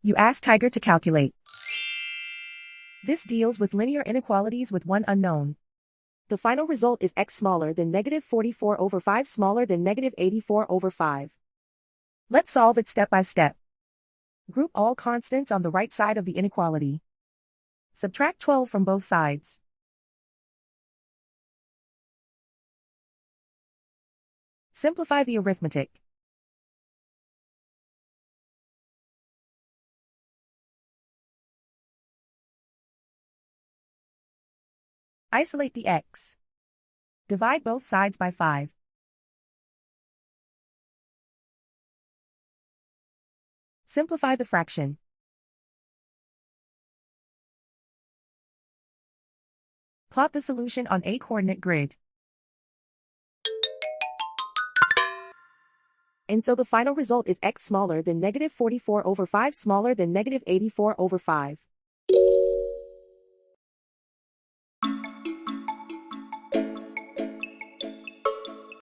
You ask Tiger to calculate. This deals with linear inequalities with one unknown. The final result is x smaller than -44/5 smaller than -84/5. Let's solve it step by step. Group all constants on the right side of the inequality. Subtract 12 from both sides. Simplify the arithmetic. Isolate the x. Divide both sides by 5. Simplify the fraction. Plot the solution on a coordinate grid. And so the final result is x smaller than -44/5 smaller than -84/5.